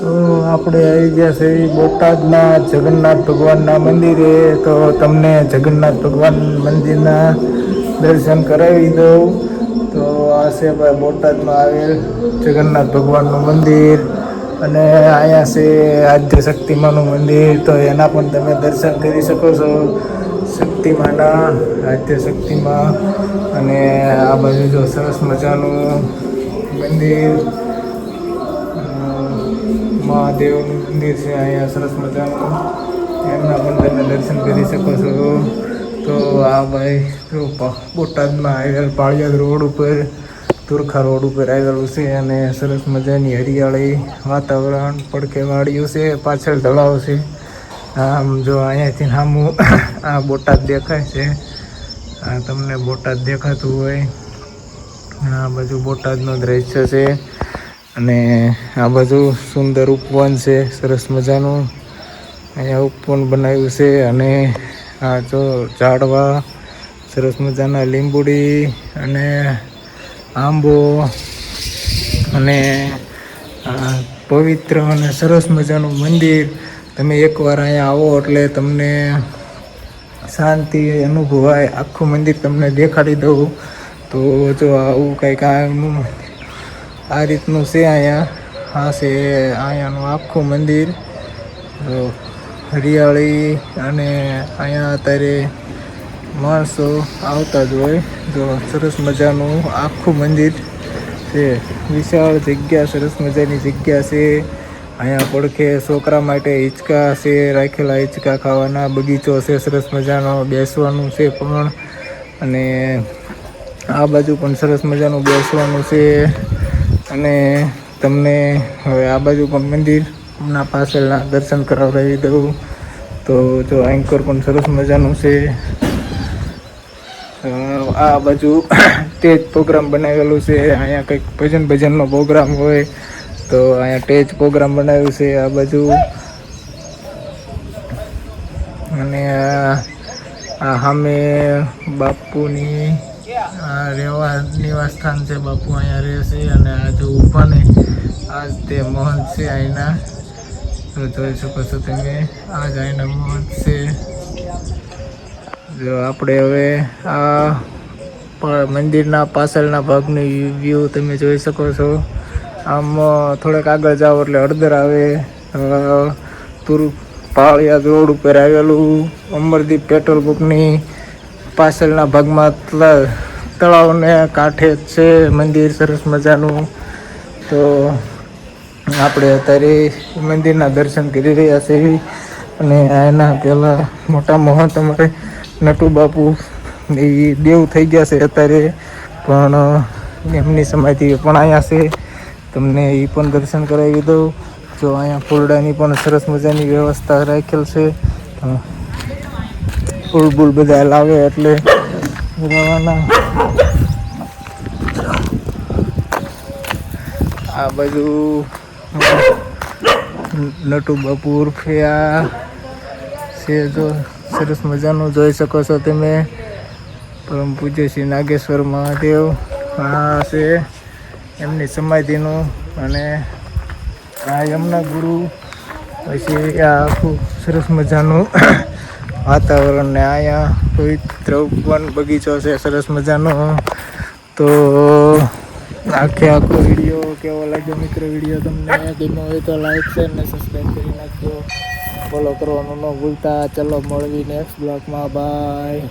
તો આપણે આવી ગયા છે બોટાદના જગન્નાથ ભગવાનના મંદિરે. તો તમને જગન્નાથ ભગવાન મંદિરના દર્શન કરાવી દઉં. તો આ છે ભાઈ બોટાદમાં આવેલ જગન્નાથ ભગવાનનું મંદિર. અને અહીંયા છે આદ્ય શક્તિમાનું મંદિર. તો એના પણ તમે દર્શન કરી શકો છો. શક્તિમાના આદ્ય શક્તિમાં. અને આ બાજુ જો સરસ મજાનું મંદિર, મહાદેવનું મંદિર છે અહીંયા સરસ મજાનું. એમના પણ તમે દર્શન કરી શકો છો. તો આ ભાઈ જો બોટાદમાં આવેલ પાળિયાદ રોડ ઉપર, તુરખા રોડ ઉપર આવેલું છે. અને સરસ મજાની હરિયાળી વાતાવરણ, પડખે વાડીઓ છે, પાછળ તળાવ છે. આમ જો અહીંયાથી સામું આ બોટાદ દેખાય છે. આ તમને બોટાદ દેખાતું હોય. આ બાજુ બોટાદનું દ્રશ્ય છે. અને આ બાજુ સુંદર ઉપવન છે સરસ મજાનું. અહીંયા ઉપવન બનાવ્યું છે. અને આ જો ઝાડવા, સરસ મજાના લીંબુડી અને આંબો, અને પવિત્ર અને સરસ મજાનું મંદિર. તમે એકવાર અહીંયા આવો એટલે તમને શાંતિ અનુભવાય. આખું મંદિર તમને દેખાડી દઉં. તો જો આવું કંઈક આ રીતનું છે અહીંયા. આ છે અહીંયાનું આખું મંદિર. હરિયાળી, અને અહીંયા અત્યારે માણસો આવતા જ હોય. જો સરસ મજાનું આખું મંદિર છે. વિશાળ જગ્યા, સરસ મજાની જગ્યા છે. અહીંયા પડખે છોકરા માટે હિંચકા છે રાખેલા, હિંચકા ખાવાના. બગીચો છે સરસ મજાનો, બેસવાનું છે પણ. અને આ બાજુ પણ સરસ મજાનું બેસવાનું છે. અને તમને હવે આ બાજુ પણ મંદિરના પાછળના દર્શન કરાવડાવી દઉં. તો જો એન્કર પણ સરસ મજાનું છે. આ બાજુ સ્ટેજ પ્રોગ્રામ બનાવેલું છે. અહીંયા કંઈક ભજનનો પ્રોગ્રામ હોય તો અહીંયા સ્ટેજ પ્રોગ્રામ બનાવ્યું છે આ બાજુ. અને આ સામે બાપુની નિવાસ સ્થાન છે. બાપુ અહીંયા રહે છે. અને આ જો ઊભા ને આ જ તે મહંત છે અહીંના. તો જોઈ શકો છો તમે, આ જ અહીંના મહંત છે. જો આપણે હવે આ મંદિરના પાછળના ભાગની વ્યૂ તમે જોઈ શકો છો. આમ થોડેક આગળ જાઓ એટલે હળદર આવે. પાળિયાદ રોડ ઉપર આવેલું અમરદીપ પેટ્રોલ પંપની પાછળના ભાગમાં તળાવને કાંઠે જ છે મંદિર સરસ મજાનું. તો આપણે અત્યારે મંદિરના દર્શન કરી રહ્યા છીએ. અને એના પહેલાં મોટા મહંત અમારે નટુ બાપુ એ દેવ થઈ ગયા છે અત્યારે, પણ એમની સમાધિ પણ અહીંયા છે. તમને એ પણ દર્શન કરાવી દઉં. જો અહીંયા ફૂલડાની પણ સરસ મજાની વ્યવસ્થા રાખેલ છે. ફૂલ બધા લાવે એટલે રવાના. આ બાજુ નટુ બાપુ ઉર્ફે આ છે. જો સરસ મજાનું જોઈ શકો છો તમે. પરમ પૂજ્ય શ્રી નાગેશ્વર મહાદેવ આ છે એમની સમાધિનું. અને આ યમુના ગુરુ. પછી આ આખું સરસ મજાનું વાતાવરણ. ને અહીંયા પવિત્ર વન બગીચો છે સરસ મજાનો. તો આખો વિડીયો કેવો લાગ્યો મિત્રો? વિડીયો તમને ગમ્યો હોય તો લાઈક, શેર ને સબસ્ક્રાઈબ કરી નાખજો. ફોલો કરવાનું ન ભૂલતા. ચલો મળવી નેક્સ્ટ બ્લોગમાં. બાય.